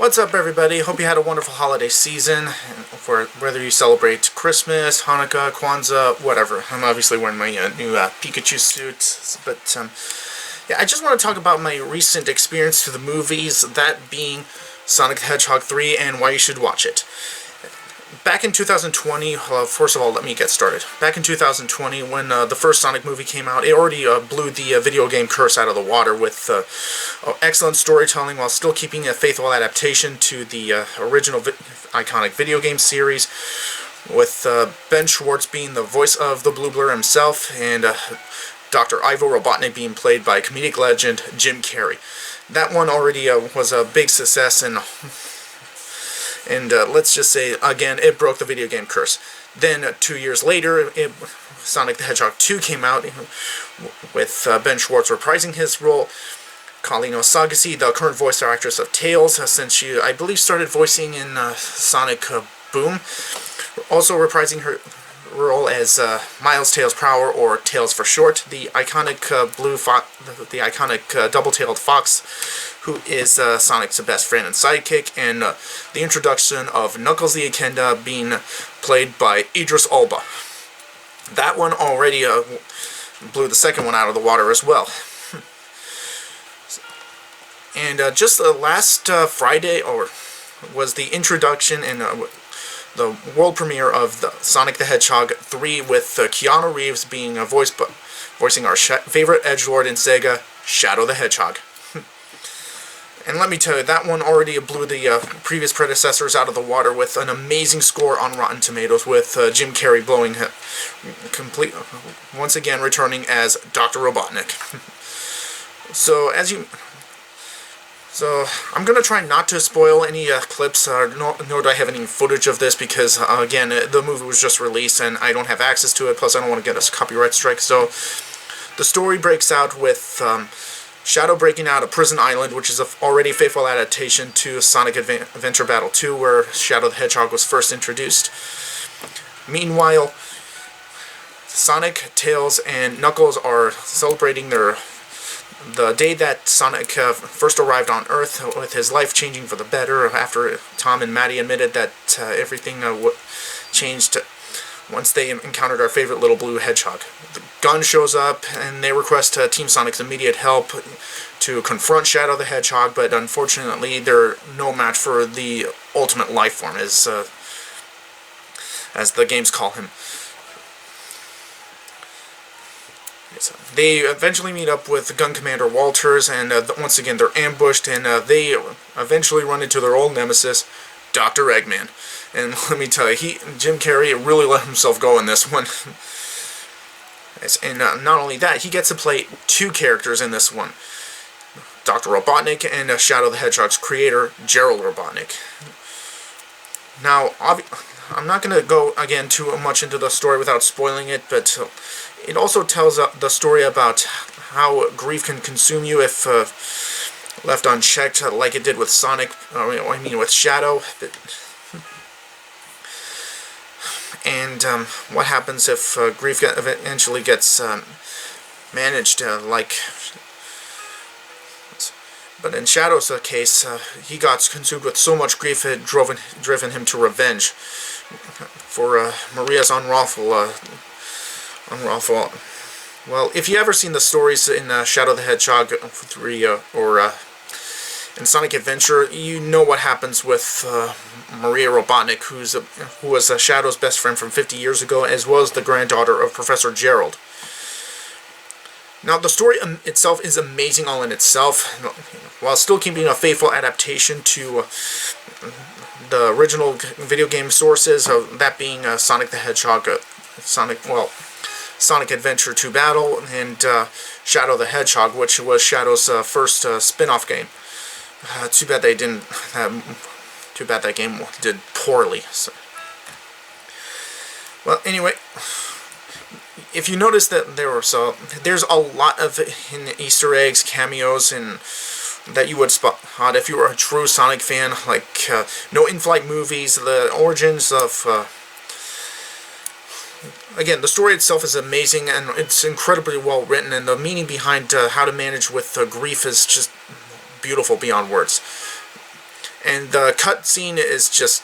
What's up, everybody? Hope you had a wonderful holiday season, for whether you celebrate Christmas, Hanukkah, Kwanzaa, whatever. I'm obviously wearing my new Pikachu suit, but yeah, I just want to talk about my recent experience to the movies, that being Sonic the Hedgehog 3 and why you should watch it. Back in 2020, first of all, let me get started. Back in 2020, when the first Sonic movie came out, it already blew the video game curse out of the water with excellent storytelling while still keeping a faithful adaptation to the original iconic video game series, with Ben Schwartz being the voice of the Blue Blur himself, and Dr. Ivo Robotnik being played by comedic legend Jim Carrey. That one already was a big success, and let's just say, again, it broke the video game curse. Then, 2 years later, Sonic the Hedgehog 2 came out, with Ben Schwartz reprising his role. Colleen Osagasi, the current voice actress of Tails, since she, I believe, started voicing in Sonic Boom, also reprising her role as Miles Tails Prower, or Tails for short, the iconic double-tailed fox, who is Sonic's best friend and sidekick, and the introduction of Knuckles the Echidna being played by Idris Elba. That one already blew the second one out of the water as well. And just last Friday, was the introduction and the world premiere of the Sonic the Hedgehog 3, with Keanu Reeves being voicing our favorite edgelord in Sega, Shadow the Hedgehog. And let me tell you, that one already blew the previous predecessors out of the water with an amazing score on Rotten Tomatoes, with Jim Carrey blowing once again returning as Dr. Robotnik. So I'm going to try not to spoil any clips, nor do I have any footage of this, because, again, the movie was just released and I don't have access to it, plus I don't want to get a copyright strike. So the story breaks out with Shadow breaking out of Prison Island, which is already a faithful adaptation to Sonic Adventure Battle 2, where Shadow the Hedgehog was first introduced. Meanwhile, Sonic, Tails, and Knuckles are celebrating the day that Sonic first arrived on Earth, with his life changing for the better after Tom and Maddie admitted that everything changed once they encountered our favorite little blue hedgehog. The gun shows up, and they request Team Sonic's immediate help to confront Shadow the Hedgehog, but unfortunately they're no match for the ultimate life form, as the games call him. They eventually meet up with Gun Commander Walters, and once again they're ambushed, and they eventually run into their old nemesis, Dr. Eggman. And let me tell you, Jim Carrey really let himself go in this one. And not only that, he gets to play two characters in this one, Dr. Robotnik and Shadow the Hedgehog's creator, Gerald Robotnik. Now, I'm not going to go, again, too much into the story without spoiling it, but it also tells the story about how grief can consume you if left unchecked, like it did with Sonic, with Shadow. And what happens if grief eventually gets managed, but in Shadow's case, he got consumed with so much grief it driven him to revenge for Maria's unlawful. Well, if you ever seen the stories in Shadow the Hedgehog 3 or in Sonic Adventure, you know what happens with Maria Robotnik, who was Shadow's best friend from 50 years ago, as well as the granddaughter of Professor Gerald. Now, the story itself is amazing all in itself, while still keeping a faithful adaptation to the original video game sources, that being Sonic the Hedgehog, Sonic Adventure 2 Battle, and Shadow the Hedgehog, which was Shadow's first spin-off game. Too bad they didn't. Too bad that game did poorly. So. Well, anyway, if you notice that there's a lot of Easter eggs, cameos, and that you would spot if you were a true Sonic fan, like no in-flight movies, the origins of. Again, the story itself is amazing, and it's incredibly well written, and the meaning behind how to manage with grief is just beautiful beyond words. And the cutscene is just...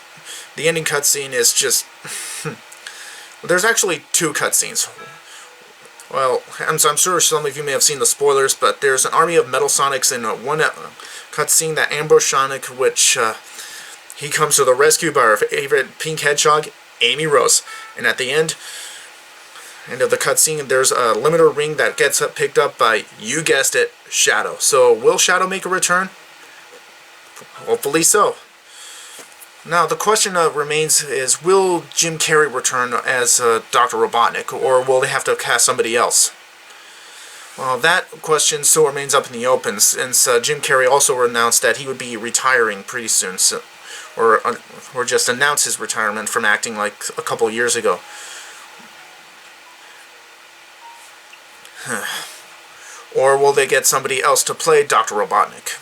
The ending cutscene is just... There's actually 2 cutscenes. Well, I'm sure some of you may have seen the spoilers, but there's an army of Metal Sonics in one cutscene that ambush Sonic, which he comes to the rescue by our favorite pink hedgehog, Amy Rose. And at the end of the cutscene, there's a limiter ring that gets picked up by, you guessed it, Shadow. So will Shadow make a return? Hopefully so. Now, the question remains is, will Jim Carrey return as Dr. Robotnik, or will they have to cast somebody else? Well, that question still remains up in the open, since Jim Carrey also announced that he would be retiring pretty soon, or just announced his retirement from acting like a couple years ago. Or will they get somebody else to play Dr. Robotnik?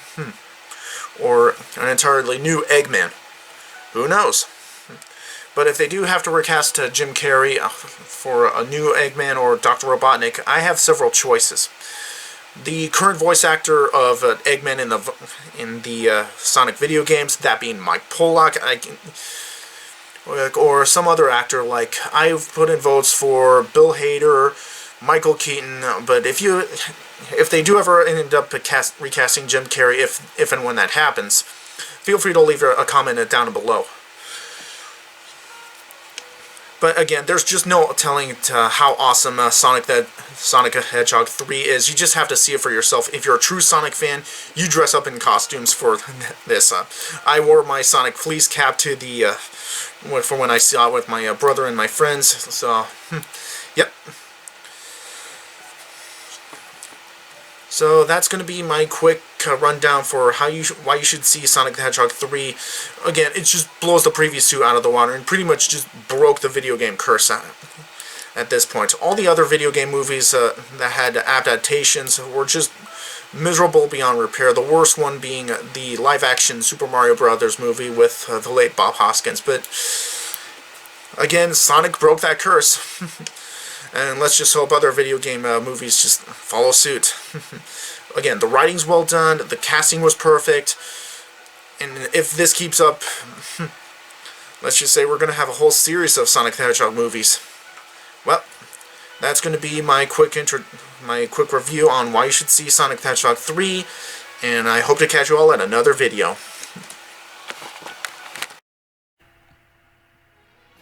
Or an entirely new Eggman? Who knows? But if they do have to recast Jim Carrey for a new Eggman or Dr. Robotnik, I have several choices. The current voice actor of Eggman in the Sonic video games, that being Mike Pollock, or some other actor. Like, I've put in votes for Bill Hader, Michael Keaton, but if they do ever end up recasting Jim Carrey, if and when that happens, feel free to leave a comment down below. But again, there's just no telling how awesome Sonic the Hedgehog 3 is. You just have to see it for yourself. If you're a true Sonic fan, you dress up in costumes for this. I wore my Sonic fleece cap to the for when I saw it with my brother and my friends. So, yep. So that's going to be my quick rundown for why you should see Sonic the Hedgehog 3. Again, it just blows the previous 2 out of the water and pretty much just broke the video game curse at this point. All the other video game movies that had adaptations were just miserable beyond repair. The worst one being the live-action Super Mario Brothers movie with the late Bob Hoskins. But again, Sonic broke that curse. And let's just hope other video game movies just follow suit. Again, the writing's well done, the casting was perfect, and if this keeps up, let's just say we're going to have a whole series of Sonic the Hedgehog movies. Well, that's going to be my quick review on why you should see Sonic the Hedgehog 3, and I hope to catch you all at another video.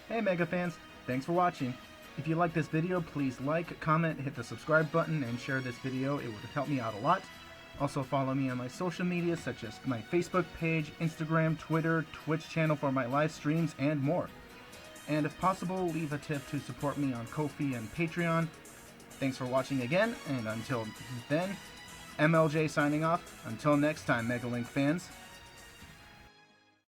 Hey Mega fans, thanks for watching. If you like this video, please like, comment, hit the subscribe button, and share this video. It would help me out a lot. Also follow me on my social media, such as my Facebook page, Instagram, Twitter, Twitch channel for my live streams, and more. And if possible, leave a tip to support me on Ko-fi and Patreon. Thanks for watching again, and until then, MLJ signing off. Until next time, MegaLink fans.